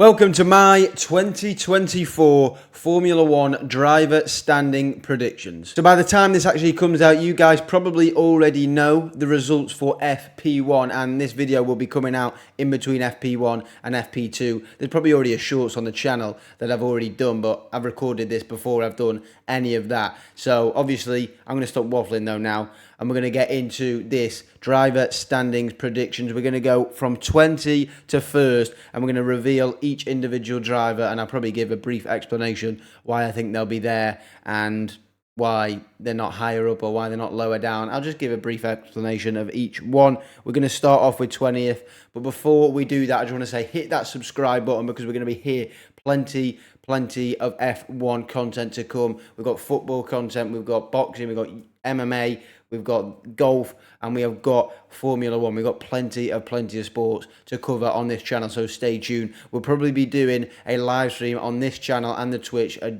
Welcome to my 2024 Formula One driver standing predictions. So by the time this actually comes out, you guys probably already know the results for FP1, and this video will be coming out in between FP1 and FP2. There's probably already a shorts on the channel that I've already done, but I've recorded this before I've done any of that. So obviously, I'm going to stop waffling though now, and we're going to get into this driver standings predictions. We're going to go from 20 to first, and we're going to reveal each individual driver, and I'll probably give a brief explanation why I think they'll be there and why they're not higher up or why they're not lower down. I'll just give a brief explanation of each one. We're going to start off with 20th, but before we do that, I just want to say hit that subscribe button because we're going to be here plenty of F1 content to come. We've got football content, we've got boxing, we've got MMA, we've got golf, and we have got Formula One. We've got plenty of sports to cover on this channel, so stay tuned. We'll probably be doing a live stream on this channel and the Twitch, a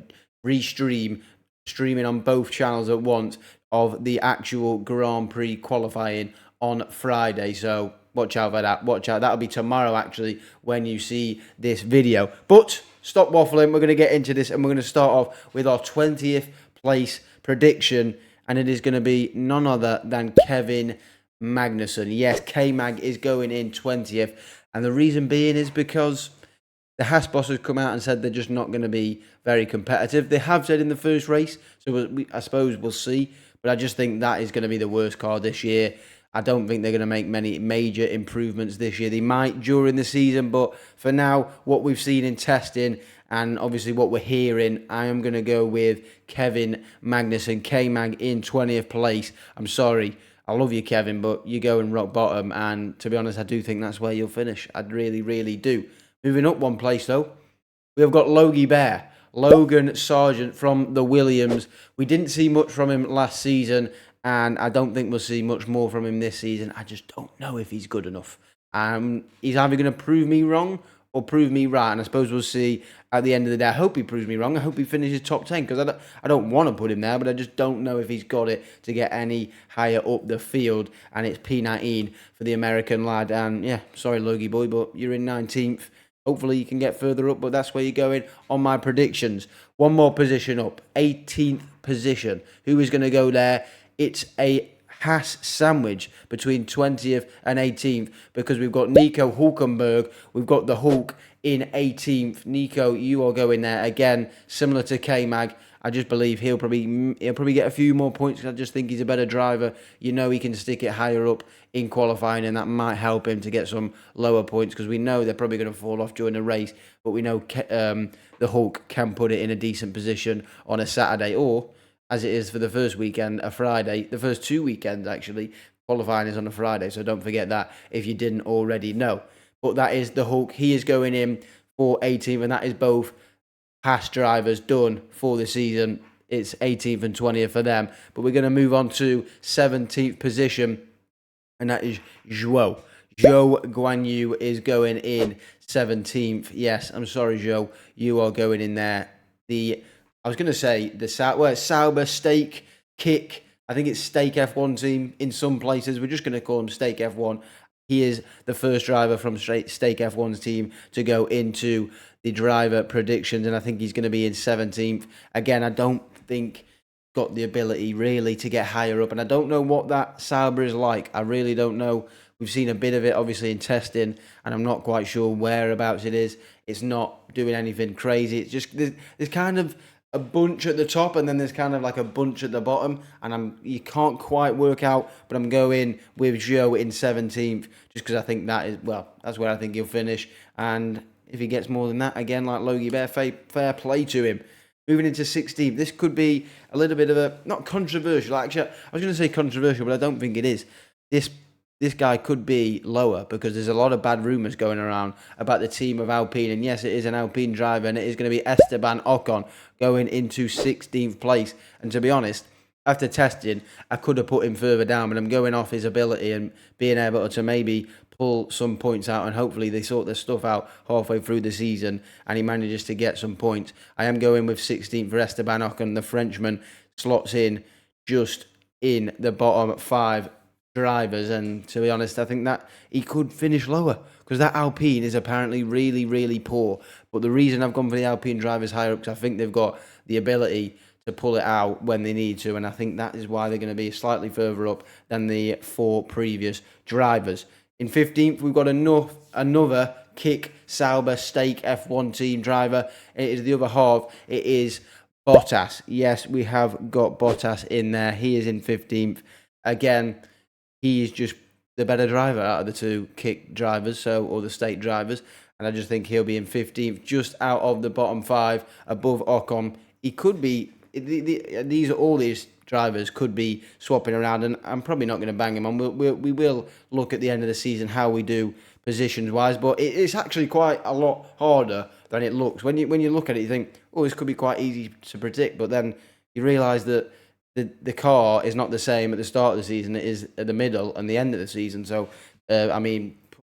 streaming on both channels at once of the actual Grand Prix qualifying on Friday. So watch out for that. Watch out. That'll be tomorrow, actually, when you see this video. But stop waffling. We're going to get into this, and we're going to start off with our 20th place prediction, and it is going to be none other than Kevin Magnussen. Yes, K-Mag is going in 20th, and the reason being is because the Haas boss has come out and said they're just not going to be very competitive. They have said in the first race, so I suppose we'll see, but I just think that is going to be the worst car this year. I don't think they're going to make many major improvements this year. They might during the season, but for now, what we've seen in testing and obviously what we're hearing, I am going to go with Kevin Magnussen, K-Mag in 20th place. I'm sorry, I love you, Kevin, but you're going rock bottom, and to be honest, I do think that's where you'll finish. I really do. Moving up one place, though, we have got Logie Bear, Logan Sargent from the Williams. We didn't see much from him last season, and I don't think we'll see much more from him this season. I just don't know if he's good enough. He's either going to prove me wrong or prove me right, and I suppose we'll see at the end of the day. I hope he proves me wrong. I hope he finishes top 10, because I don't want to put him there, but I just don't know if he's got it to get any higher up the field, and it's P19 for the American lad. And yeah, sorry, Logie boy, but you're in 19th. Hopefully you can get further up, but that's where you're going on my predictions. One more position up, 18th position. Who is going to go there? It's a Haas sandwich between 20th and 18th, because we've got Nico Hulkenberg. We've got the Hulk in 18th. Nico, you are going there again, similar to K-Mag. I just believe he'll probably get a few more points. I just think he's a better driver. You know, he can stick it higher up in qualifying, and that might help him to get some lower points, because we know they're probably going to fall off during the race. But we know the Hulk can put it in a decent position on a Saturday, or as it is for the first weekend, a Friday. The first two weekends, actually, qualifying is on a Friday, so don't forget that if you didn't already know. But that is the Hulk. He is going in for 18th, and that is both Haas drivers done for the season. It's 18th and 20th for them. But we're going to move on to 17th position, and that is Zhou. Zhou Guanyu is going in 17th. Yes, I'm sorry, Zhou. You are going in there. I was going to say Sauber Stake Kick. I think it's Stake F1 team in some places. We're just going to call him Stake F1. He is the first driver from Stake F1's team to go into the driver predictions, and I think he's going to be in 17th. Again, I don't think got the ability really to get higher up, and I don't know what that Sauber is like. I really don't know. We've seen a bit of it, obviously, in testing, and I'm not quite sure whereabouts it is. It's not doing anything crazy. It's just there's kind of a bunch at the top, and then there's kind of like a bunch at the bottom, and you can't quite work out, but I'm going with Zhou in 17th, just because I think that's where I think he'll finish, and if he gets more than that, again, like Logie Bear, fair play to him. Moving into 16th, this could be a little bit of a, not controversial, actually, I was going to say controversial, but I don't think it is. This guy could be lower, because there's a lot of bad rumours going around about the team of Alpine. And yes, it is an Alpine driver, and it is going to be Esteban Ocon going into 16th place. And to be honest, after testing, I could have put him further down, but I'm going off his ability and being able to maybe pull some points out, and hopefully they sort their stuff out halfway through the season and he manages to get some points. I am going with 16th for Esteban Ocon. The Frenchman slots in just in the bottom 5 drivers, and to be honest, I think that he could finish lower because that Alpine is apparently really, really poor. But the reason I've gone for the Alpine drivers higher up, because I think they've got the ability to pull it out when they need to, and I think that is why they're going to be slightly further up than the four previous drivers. In 15th, we've got another Kick Sauber Stake F1 team driver. It is the other half. It is Bottas. Yes, we have got Bottas in there. He is in 15th. Again, he is just the better driver out of the two Kick drivers, or the Stake drivers. And I just think he'll be in 15th, just out of the bottom five, above Ocon. He could be, all these drivers could be swapping around, and I'm probably not going to bang him on. We will look at the end of the season how we do positions-wise, but it's actually quite a lot harder than it looks. When you look at it, you think, oh, this could be quite easy to predict, but then you realise that the car is not the same at the start of the season it is at the middle and the end of the season. So,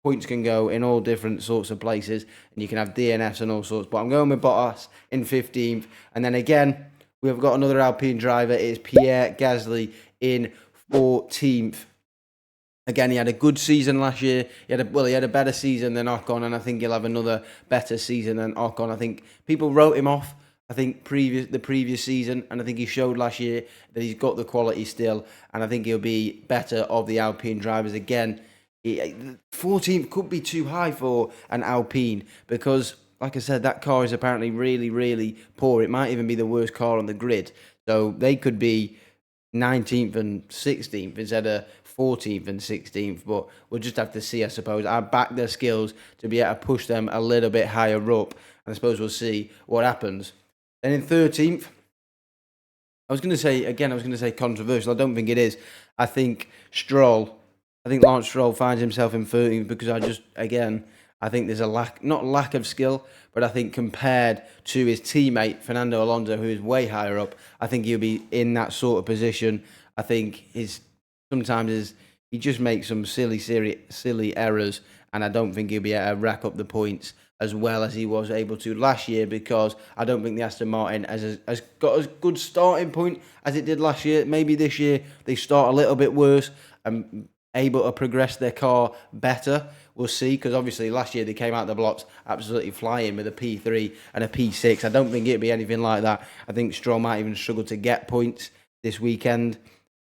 points can go in all different sorts of places, and you can have DNFs and all sorts. But I'm going with Bottas in 15th. And then again, we've got another Alpine driver. It is Pierre Gasly in 14th. Again, he had a good season last year. He had a better season than Ocon, and I think he'll have another better season than Ocon. I think people wrote him off, the previous season, and I think he showed last year that he's got the quality still, and I think he'll be better of the Alpine drivers again. 14th could be too high for an Alpine because, like I said, that car is apparently really, really poor. It might even be the worst car on the grid. So they could be 19th and 16th instead of 14th and 16th, but we'll just have to see, I suppose. I back their skills to be able to push them a little bit higher up, and I suppose we'll see what happens. Then in 13th, I was going to say controversial. I don't think it is. I think Lance Stroll finds himself in 13th because I think there's not lack of skill, but I think compared to his teammate, Fernando Alonso, who is way higher up, I think he'll be in that sort of position. I think he just makes some silly errors, and I don't think he'll be able to rack up the points as well as he was able to last year, because I don't think the Aston Martin has got as good starting point as it did last year. Maybe this year they start a little bit worse and able to progress their car better. We'll see, because obviously last year they came out the blocks absolutely flying with a P3 and a P6. I don't think it'd be anything like that. I think Stroll might even struggle to get points this weekend,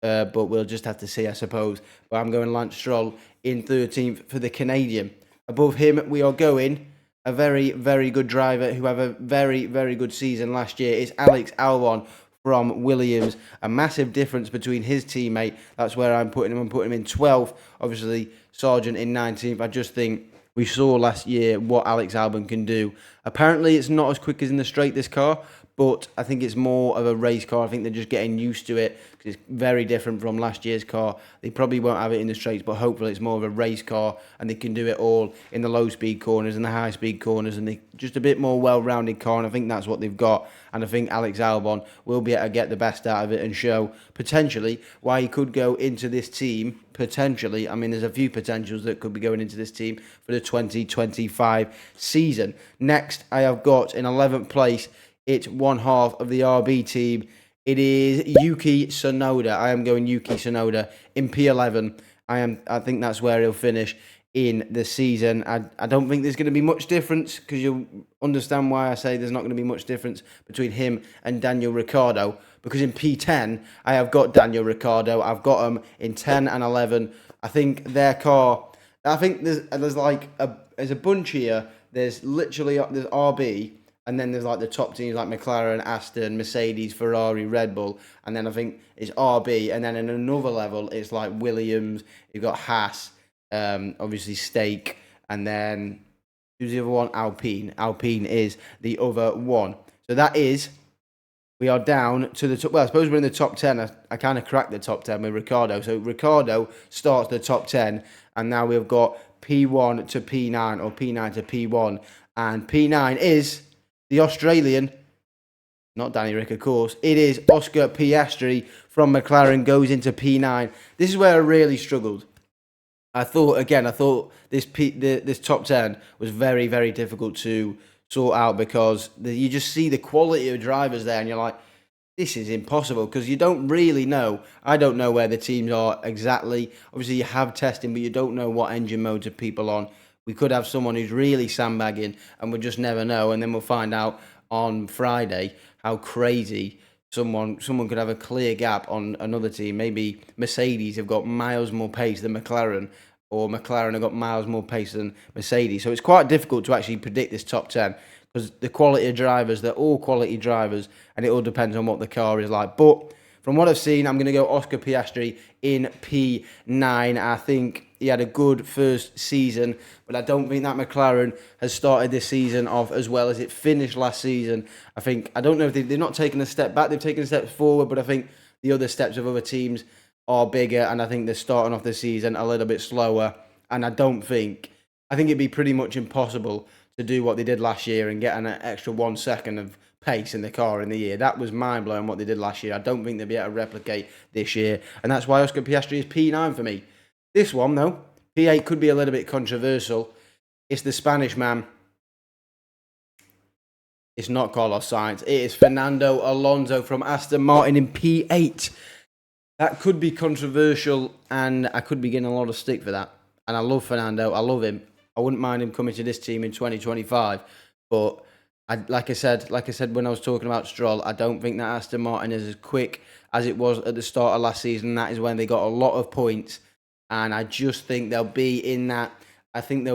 but we'll just have to see, I suppose. But I'm going Lance Stroll in 13th for the Canadian. Above him, we are going a very, very good driver who had a very, very good season last year. It's Alex Albon from Williams. A massive difference between his teammate. That's where I'm putting him. I'm putting him in 12th. Obviously, Sargent in 19th. I just think we saw last year what Alex Albon can do. Apparently, it's not as quick as in the straight, this car, but I think it's more of a race car. I think they're just getting used to it because it's very different from last year's car. They probably won't have it in the straights, but hopefully it's more of a race car and they can do it all in the low-speed corners and the high-speed corners, and they just a bit more well-rounded car, and I think that's what they've got. And I think Alex Albon will be able to get the best out of it and show potentially why he could go into this team. Potentially, I mean, there's a few potentials that could be going into this team for the 2025 season. Next, I have got in 11th place, it's one half of the RB team. It is Yuki Tsunoda. I am going Yuki Tsunoda in P11. I think that's where he'll finish in the season. I don't think there's going to be much difference, because you'll understand why I say there's not going to be much difference between him and Daniel Ricciardo, because in P10 I have got Daniel Ricciardo. I've got him in 10 and 11. I think their car, I think there's a bunch here. There's RB, and then there's like the top teams like McLaren, Aston, Mercedes, Ferrari, Red Bull. And then I think it's RB. And then in another level, it's like Williams. You've got Haas, obviously Stake. And then who's the other one? Alpine. Alpine is the other one. So we are down to the top. Well, I suppose we're in the top 10. I kind of cracked the top 10 with Ricciardo. So Ricciardo starts the top 10. And now we've got P1 to P9, or P9 to P1. And P9 is the Australian, not Danny Rick, of course. It is Oscar Piastri from McLaren, goes into P9. This is where I really struggled. I thought this top 10 was very, very difficult to sort out, because you just see the quality of drivers there, and you're like, this is impossible because you don't really know. I don't know where the teams are exactly. Obviously, you have testing, but you don't know what engine modes are people on. We could have someone who's really sandbagging, and we'll just never know. And then we'll find out on Friday how crazy someone could have a clear gap on another team. Maybe Mercedes have got miles more pace than McLaren, or McLaren have got miles more pace than Mercedes. So it's quite difficult to actually predict this top 10 because the quality of drivers, they're all quality drivers, and it all depends on what the car is like. But from what I've seen, I'm going to go Oscar Piastri in P9. I think he had a good first season, but I don't think that McLaren has started this season off as well as it finished last season. I don't know if they've not taken a step back, they've taken a step forward, but I think the other steps of other teams are bigger, and I think they're starting off the season a little bit slower. And I think it'd be pretty much impossible to do what they did last year and get an extra 1 second of pace in the car in the year. That was mind-blowing what they did last year. I don't think they'll be able to replicate this year, and that's why Oscar Piastri is P9 for me. This one, though, P8 could be a little bit controversial. It's the Spanish man. It's not Carlos Sainz. It is Fernando Alonso from Aston Martin in P8. That could be controversial, and I could be getting a lot of stick for that. And I love Fernando. I love him. I wouldn't mind him coming to this team in 2025. But like I said when I was talking about Stroll, I don't think that Aston Martin is as quick as it was at the start of last season. That is when they got a lot of points. And I just think they'll be in that. I think that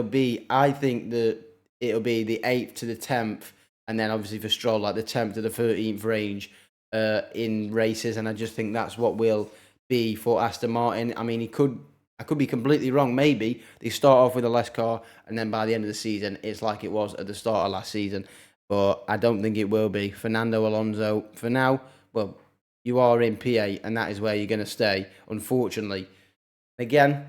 it'll be the 8th to the 10th. And then obviously for Stroll, like the 10th to the 13th range in races. And I just think that's what will be for Aston Martin. I mean, I could be completely wrong. Maybe they start off with a less car, and then by the end of the season, it's like it was at the start of last season. But I don't think it will be. Fernando Alonso, for now, well, you are in P8, and that is where you're going to stay, unfortunately. Again,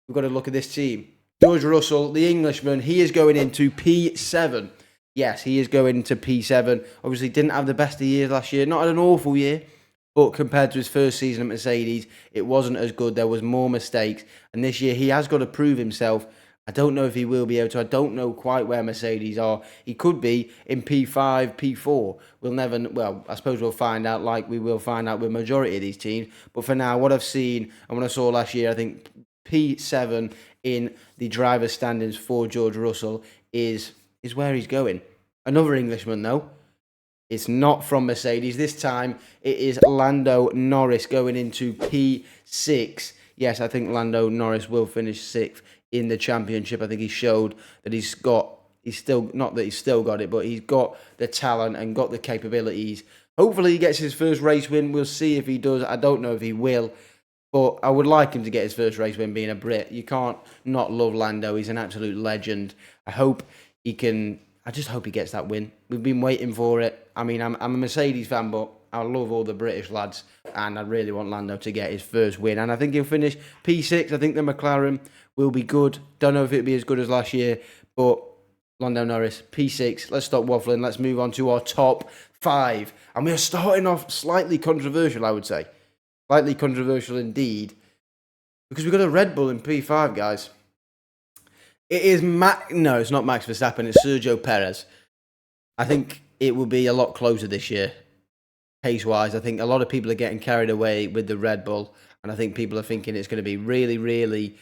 we've got to look at this team. George Russell, the Englishman, he is going into P7. Yes, he is going into P7. Obviously, didn't have the best of years last year. Not had an awful year. But compared to his first season at Mercedes, it wasn't as good. There was more mistakes. And this year, he has got to prove himself. I don't know if he will be able to. I don't know quite where Mercedes are. He could be in P5, P4. We'll never... Well, I suppose we'll find out like we will find out with majority of these teams. But for now, what I've seen and what I saw last year, I think P7 in the driver's standings for George Russell is where he's going. Another Englishman, though. It's not from Mercedes. This time, it is Lando Norris going into P6. Yes, I think Lando Norris will finish 6th in the championship. I think he showed that he's got it, but he's got the talent and got the capabilities. Hopefully, he gets his first race win. We'll see if he does. I don't know if he will, but I would like him to get his first race win being a Brit. You can't not love Lando. He's an absolute legend. I just hope he gets that win. We've been waiting for it. I mean, I'm a Mercedes fan, but I love all the British lads, and I really want Lando to get his first win. And I think he'll finish P6. I think the McLaren will be good. Don't know if it'll be as good as last year, but Lando Norris, P6. Let's stop waffling. Let's move on to our top 5. And we are starting off slightly controversial, I would say. Slightly controversial indeed, because we've got a Red Bull in P5, guys. It is No, it's not Max Verstappen. It's Sergio Perez. I think it will be a lot closer this year, pace-wise. I think a lot of people are getting carried away with the Red Bull, and I think people are thinking it's going to be really, really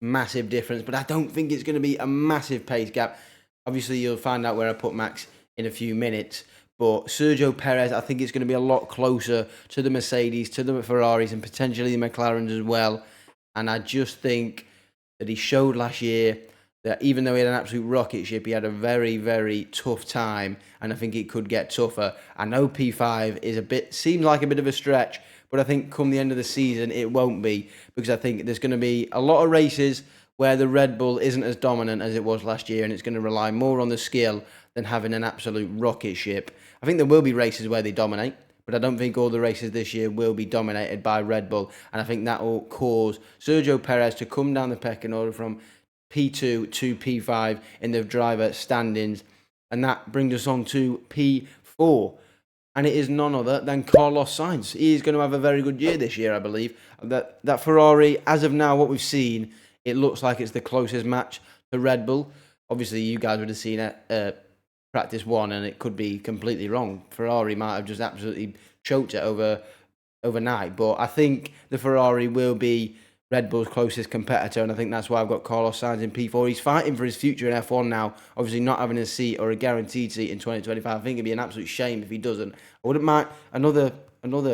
massive difference. But I don't think it's going to be a massive pace gap. Obviously, you'll find out where I put Max in a few minutes. But Sergio Perez, I think it's going to be a lot closer to the Mercedes, to the Ferraris, and potentially the McLarens as well. And I just think that he showed last year that even though he had an absolute rocket ship, he had a very, very tough time, and I think it could get tougher. I know P5 seems like a bit of a stretch, but I think come the end of the season, it won't be, because I think there's going to be a lot of races where the Red Bull isn't as dominant as it was last year, and it's going to rely more on the skill than having an absolute rocket ship. I think there will be races where they dominate, but I don't think all the races this year will be dominated by Red Bull, and I think that will cause Sergio Perez to come down the pecking order from P2 to P5 in the driver standings, and that brings us on to P4, and it is none other than Carlos Sainz. He is going to have a very good year this year, I believe. That Ferrari, as of now, what we've seen, it looks like it's the closest match to Red Bull. Obviously, you guys would have seen practice one, and it could be completely wrong. Ferrari might have just absolutely choked it overnight, but I think the Ferrari will be Red Bull's closest competitor, and I think that's why I've got Carlos Sainz in P4. He's fighting for his future in F1 now, obviously not having a seat or a guaranteed seat in 2025. I think it'd be an absolute shame if he doesn't. I wouldn't mind another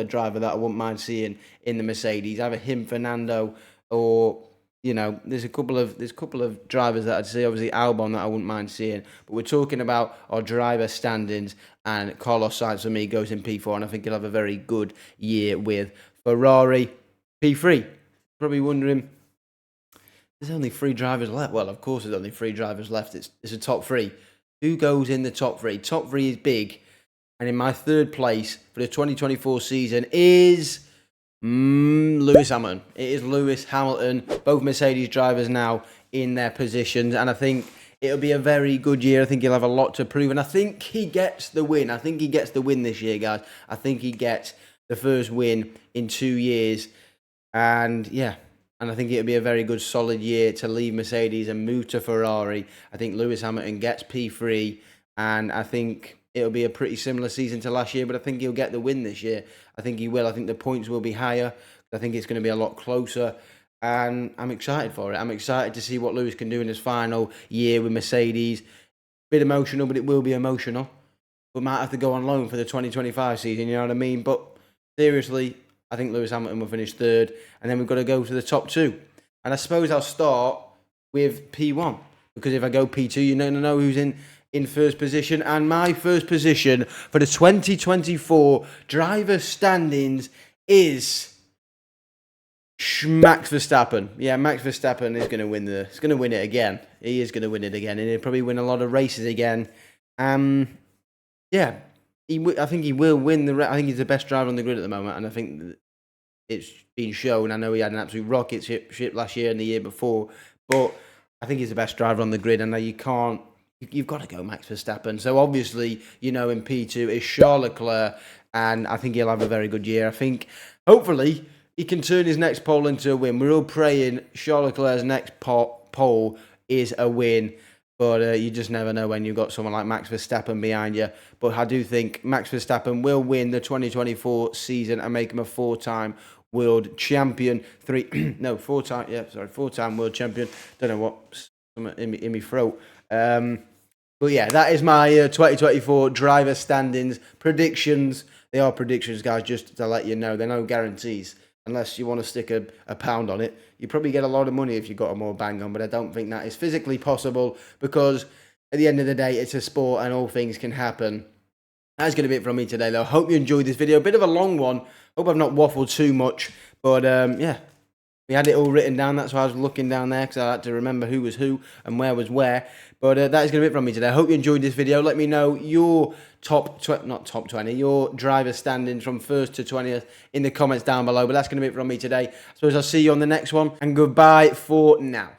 driver that I wouldn't mind seeing in the Mercedes, either him, Fernando, or there's a couple of drivers that I'd say, obviously Albon, that I wouldn't mind seeing. But we're talking about our driver standings, and Carlos Sainz for me goes in P4, and I think he'll have a very good year with Ferrari. P3. Probably wondering, there's only 3 drivers left. Well, of course there's only 3 drivers left. It's a top 3. Who goes in the top 3? Top 3 is big. And in my third place for the 2024 season is Lewis Hamilton. It is Lewis Hamilton. Both Mercedes drivers now in their positions. And I think it'll be a very good year. I think he'll have a lot to prove. And I think he gets the win. I think he gets the win this year, guys. I think he gets the first win in 2 years. And I think it'll be a very good, solid year to leave Mercedes and move to Ferrari. I think Lewis Hamilton gets P3, and I think it'll be a pretty similar season to last year, but I think he'll get the win this year. I think he will. I think the points will be higher. I think it's going to be a lot closer, and I'm excited for it. I'm excited to see what Lewis can do in his final year with Mercedes. Bit emotional, but it will be emotional. We might have to go on loan for the 2025 season, you know what I mean? But seriously, I think Lewis Hamilton will finish 3rd, and then we've got to go to the top 2. And I suppose I'll start with P1, because if I go P2, you know who's in first position. And my first position for the 2024 driver standings is Max Verstappen. Yeah, Max Verstappen is going to win it again. He is going to win it again, and he'll probably win a lot of races again. Yeah. I think he will win I think he's the best driver on the grid at the moment, and I think it's been shown. I know he had an absolute rocket ship last year and the year before, but I think he's the best driver on the grid, and now you've got to go Max Verstappen. So obviously, in P2 is Charles Leclerc, and I think he'll have a very good year. I think, hopefully, he can turn his next pole into a win. We're all praying Charles Leclerc's next pole is a win. But you just never know when you've got someone like Max Verstappen behind you. But I do think Max Verstappen will win the 2024 season and make him a 4-time world champion. 4-time world champion. Don't know what's in my throat. But yeah, that is my 2024 driver standings predictions. They are predictions, guys, just to let you know. They're no guarantees. Unless you want to stick a pound on it. You probably get a lot of money if you got a more bang on, but I don't think that is physically possible, because at the end of the day, it's a sport and all things can happen. That's going to be it from me today, though. Hope you enjoyed this video. A bit of a long one. Hope I've not waffled too much, but yeah. We had it all written down. That's why I was looking down there, because I had to remember who was who and where was where. But that is going to be it from me today. I hope you enjoyed this video. Let me know your your driver standings from 1st to 20th in the comments down below. But that's going to be it from me today. I suppose I'll see you on the next one. And goodbye for now.